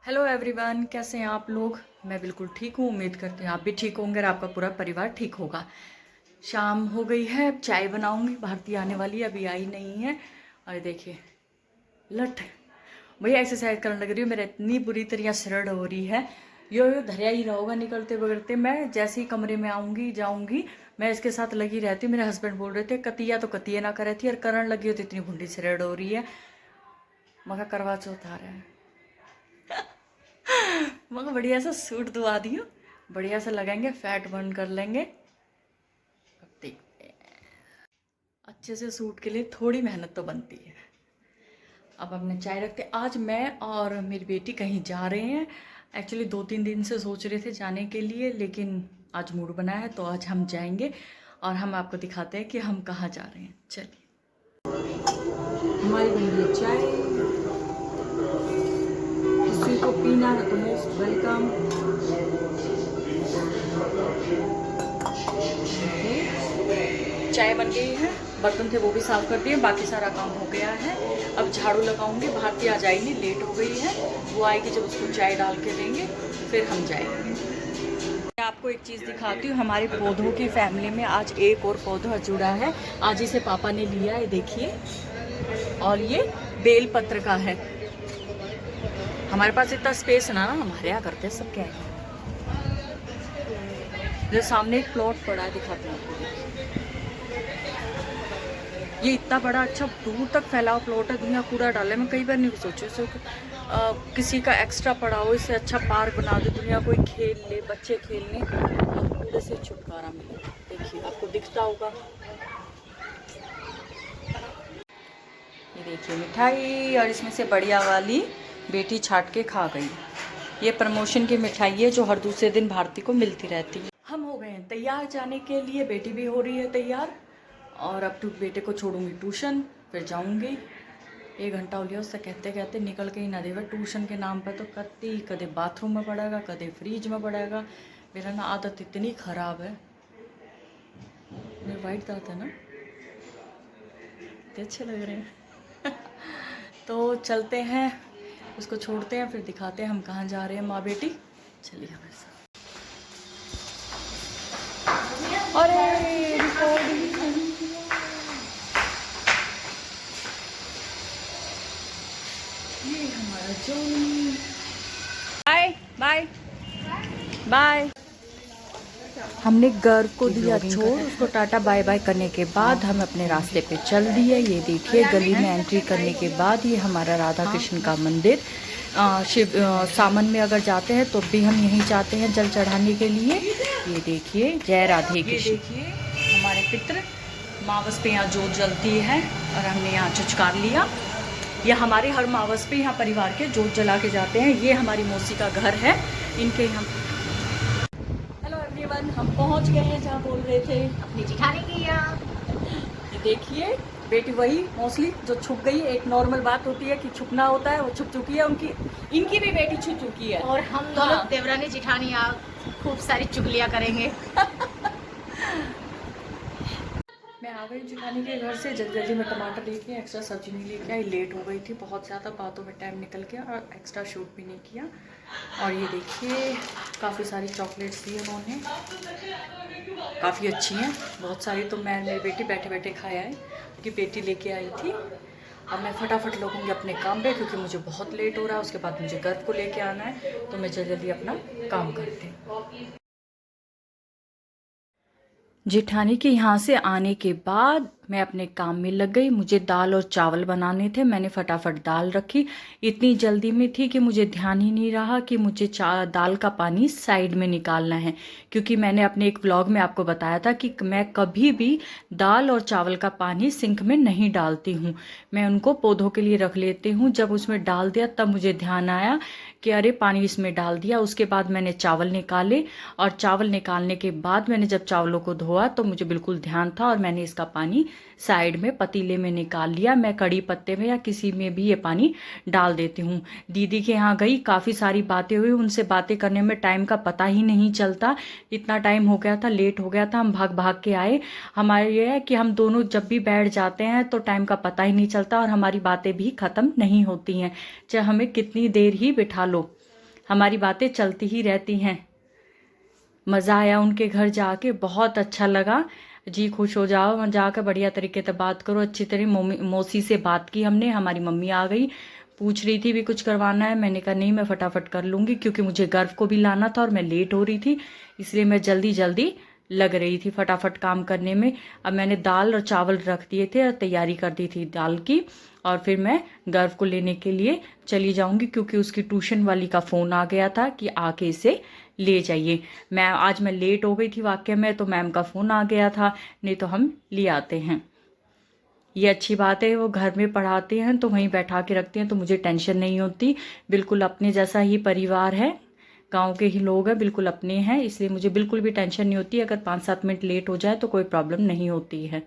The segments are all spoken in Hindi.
हेलो एवरीवन, कैसे हैं आप लोग। मैं बिल्कुल ठीक हूँ। उम्मीद करते हैं आप भी ठीक होंगे और आपका पूरा परिवार ठीक होगा। शाम हो गई है, अब चाय बनाऊंगी। भारती आने वाली है, अभी आई नहीं है। और देखिए लट भैया एक्सरसाइज करने लग रही हूँ। मेरा इतनी बुरी तरह शरण हो रही है, यो धैर्य ही रहोगा निकलते बगड़ते। मैं जैसे ही कमरे में आऊँगी जाऊँगी, मैं इसके साथ लगी रहती हूँ। मेरे हस्बैंड बोल रहे थे कतिया तो कतिया ना करे थी, और करण लगी हो तो इतनी भुंडी शरण हो रही है। मगर करवा चौथ आ रहा है, मगर बढ़िया सा सूट दुआ दियो, बढ़िया सा लगाएंगे, फैट बर्न कर लेंगे। अब देखते हैं। अच्छे से सूट के लिए थोड़ी मेहनत तो बनती है। अब हमने चाय रखते। आज मैं और मेरी बेटी कहीं जा रहे हैं। एक्चुअली 2-3 दिन से सोच रहे थे जाने के लिए, लेकिन आज मूड बना है तो आज हम जाएंगे। और हम आपको दिखाते हैं कि हम कहाँ जा रहे हैं। चलिए, हमारी बन गई चाय। किसी को पीना है तो मोस्ट वेलकम। चाय बन गई है, बर्तन थे वो भी साफ कर दिए, बाकी सारा काम हो गया है। अब झाड़ू लगाऊंगी। भारती आ जाएगी, लेट हो गई है। वो आएगी जब उसको चाय डाल के देंगे, फिर हम जाएंगे। मैं आपको एक चीज़ दिखाती हूँ। हमारे पौधों की फैमिली में आज एक और पौधा जुड़ा है। आज इसे पापा ने लिया है, देखिए। और ये बेल पत्र का है। हमारे पास इतना स्पेस ना हमारे यहाँ करते हैं सब। क्या है, जो सामने एक प्लॉट पड़ा है, दिखाते हैं आपको। ये इतना बड़ा अच्छा दूर तक फैला हुआ प्लॉट है। दुनिया कूड़ा डाले, मैं कई बार नहीं सोची इसे किसी का एक्स्ट्रा पड़ा हो, इससे अच्छा पार्क बना दे, दुनिया कोई खेल ले, बच्चे खेलने और कूड़े से छुटकारा मिले। देखिए आपको दिखता होगा, ये देखिए मिठाई। और इसमें से बढ़िया वाली बेटी छाट के खा गई। ये प्रमोशन की मिठाई है जो हर दूसरे दिन भारती को मिलती रहती है। हम हो गए हैं तैयार जाने के लिए, बेटी भी हो रही है तैयार। और अब तो बेटे को छोड़ूंगी ट्यूशन, फिर जाऊंगी। 1 घंटा हो गया उससे कहते कहते, निकल के ही ना देवे ट्यूशन के नाम पर। तो कदे बाथरूम में पड़ेगा, कदे फ्रिज में पड़ेगा। मेरा ना आदत इतनी ख़राब है। मेरे वाइट दांत है ना, इतने अच्छे लग रहे हैं। तो चलते हैं, उसको छोड़ते हैं, फिर दिखाते हैं हम कहाँ जा रहे हैं माँ बेटी। चलिए हमारे साथ। अरे रिकॉर्डिंग, ये हमारा जोनी। Bye bye bye. हमने गर्व को दिया छोड़, उसको टाटा बाय बाय करने के बाद हम अपने रास्ते पे चल दिए। ये देखिए गली में एंट्री करने के बाद ये हमारा राधा कृष्ण का मंदिर। शिव सावन में अगर जाते हैं तो भी हम यहीं जाते हैं जल चढ़ाने के लिए। ये देखिए, जय राधे कृष्ण। देखिए हमारे पितृ मावस पे यहाँ जोत जलती है और हमने यहाँ चुचकार लिया। यह हमारे हर मावस पे यहाँ परिवार के जोत जला के जाते हैं। ये हमारी मौसी का घर है, इनके हम। हेलो एवरीवन, हम पहुँच गए हैं जहाँ बोल रहे थे, अपनी जिठानी की यहाँ। ये देखिए बेटी वही मोस्टली जो छुप गई। एक नॉर्मल बात होती है कि छुपना होता है, वो छुप चुकी है। इनकी भी बेटी छुप चुकी है। और हम दोनों देवरानी जिठानी खूब सारी चुगलियाँ करेंगे। मैं आ गई जिठानी के घर से जल्दी में। टमाटर लेके एक्स्ट्रा सब्जी नहीं लेके आई, लेट हो गई थी बहुत ज़्यादा, बातों में टाइम निकल गया और एक्स्ट्रा शूट भी नहीं किया। और ये देखिए काफ़ी सारी चॉकलेट्स दी उन्होंने, काफ़ी अच्छी हैं बहुत सारी। तो मैं मेरी बेटी बैठे बैठे खाया है क्योंकि बेटी लेके आई थी। अब मैं फटाफट लगूंगी अपने काम पे क्योंकि मुझे बहुत लेट हो रहा है। उसके बाद मुझे गर्व को लेके आना है, तो मैं जल्दी अपना काम करती हूँ। जेठानी के यहाँ से आने के बाद मैं अपने काम में लग गई। मुझे दाल और चावल बनाने थे, मैंने फटाफट दाल रखी। इतनी जल्दी में थी कि मुझे ध्यान ही नहीं रहा कि मुझे दाल का पानी साइड में निकालना है। क्योंकि मैंने अपने एक व्लॉग में आपको बताया था कि मैं कभी भी दाल और चावल का पानी सिंक में नहीं डालती हूँ, मैं उनको पौधों के लिए रख लेती हूँ। जब उसमें डाल दिया तब मुझे ध्यान आया कि अरे पानी इसमें डाल दिया। उसके बाद मैंने चावल निकाले और चावल निकालने के बाद मैंने जब चावलों को धोआ तो मुझे बिल्कुल ध्यान था और मैंने इसका पानी साइड में पतीले में निकाल लिया। मैं कड़ी पत्ते में या किसी में भी ये पानी डाल देती हूँ। दीदी के यहाँ गई, काफ़ी सारी बातें हुई, उनसे बातें करने में टाइम का पता ही नहीं चलता। इतना टाइम हो गया था, लेट हो गया था, हम भाग भाग के आए। हमारे ये है कि हम दोनों जब भी बैठ जाते हैं तो टाइम का पता ही नहीं चलता और हमारी बातें भी ख़त्म नहीं होती हैं, चाहे हमें कितनी देर ही बिठा लो। हमारी बातें चलती ही रहती हैं। मज़ा आया उनके घर जाके, बहुत अच्छा लगा जी। खुश हो जाओ, वहाँ जाकर बढ़िया तरीके से बात करो अच्छी तरह। मौसी से बात की हमने, हमारी मम्मी आ गई, पूछ रही थी भी कुछ करवाना है। मैंने कहा नहीं, मैं फटाफट कर लूँगी, क्योंकि मुझे गर्व को भी लाना था और मैं लेट हो रही थी, इसलिए मैं जल्दी जल्दी लग रही थी फटाफट काम करने में। अब मैंने दाल और चावल रख दिए थे और तैयारी कर दी थी दाल की, और फिर मैं गर्व को लेने के लिए चली जाऊंगी, क्योंकि उसकी ट्यूशन वाली का फ़ोन आ गया था कि आके इसे ले जाइए। मैं लेट हो गई थी वाकई में, तो मैम का फ़ोन आ गया था, नहीं तो हम ले आते हैं। ये अच्छी बात है, वो घर में पढ़ाते हैं तो वहीं बैठा के रखते हैं, तो मुझे टेंशन नहीं होती। बिल्कुल अपने जैसा ही परिवार है, गांव के ही लोग हैं, बिल्कुल अपने हैं, इसलिए मुझे बिल्कुल भी टेंशन नहीं होती। अगर 5-7 मिनट लेट हो जाए तो कोई प्रॉब्लम नहीं होती है।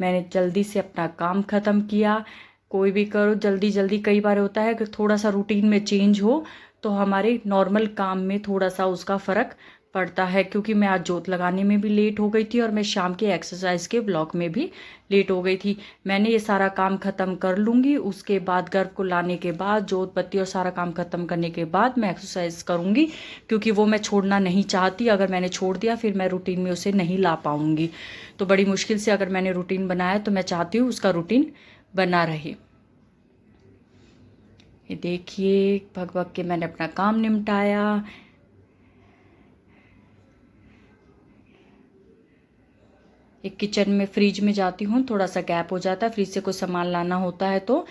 मैंने जल्दी से अपना काम ख़त्म किया। कोई भी करो जल्दी जल्दी, कई बार होता है कि थोड़ा सा रूटीन में चेंज हो तो हमारे नॉर्मल काम में थोड़ा सा उसका फ़र्क पड़ता है। क्योंकि मैं आज जोत लगाने में भी लेट हो गई थी और मैं शाम के एक्सरसाइज के ब्लॉक में भी लेट हो गई थी। मैंने ये सारा काम ख़त्म कर लूँगी, उसके बाद गर्व को लाने के बाद जोत बत्ती और सारा काम ख़त्म करने के बाद मैं एक्सरसाइज करूँगी, क्योंकि वो मैं छोड़ना नहीं चाहती। अगर मैंने छोड़ दिया फिर मैं रूटीन में उसे नहीं ला पाऊँगी। तो बड़ी मुश्किल से अगर मैंने रूटीन बनाया तो मैं चाहती हूँ उसका रूटीन बना रहे। ये देखिए, भग भग के मैंने अपना काम निपटाया। एक किचन में फ्रिज में जाती हूँ, थोड़ा सा गैप हो जाता है, फ्रिज से कुछ सामान लाना होता है तो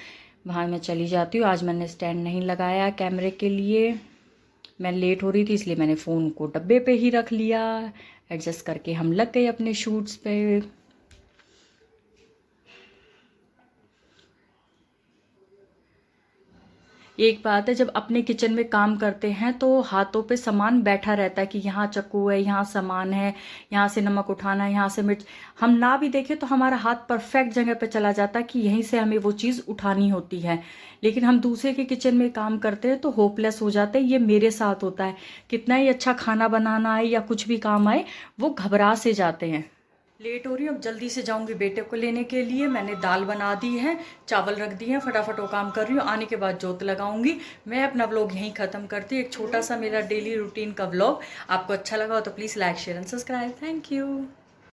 वहाँ मैं चली जाती हूँ। आज मैंने स्टैंड नहीं लगाया कैमरे के लिए, मैं लेट हो रही थी इसलिए मैंने फ़ोन को डब्बे पे ही रख लिया। एडजस्ट करके हम लग गए अपने शूट्स पे। एक बात है, जब अपने किचन में काम करते हैं तो हाथों पे सामान बैठा रहता है कि यहाँ चाकू है, यहाँ सामान है, यहाँ से नमक उठाना है, यहाँ से मिर्च। हम ना भी देखें तो हमारा हाथ परफेक्ट जगह पे चला जाता है कि यहीं से हमें वो चीज़ उठानी होती है। लेकिन हम दूसरे के किचन में काम करते हैं तो होपलेस हो जाते हैं। ये मेरे साथ होता है, कितना ही अच्छा खाना बनाना आए या कुछ भी काम आए, वो घबरा से जाते हैं। लेट हो रही हूँ, अब जल्दी से जाऊंगी बेटे को लेने के लिए। मैंने दाल बना दी है, चावल रख दिए हैं, फटाफट वो काम कर रही हूँ। आने के बाद जोत लगाऊंगी। मैं अपना व्लॉग यहीं ख़त्म करती हूँ। एक छोटा सा मेरा डेली रूटीन का व्लॉग आपको अच्छा लगा हो तो please like share and subscribe. Thank you.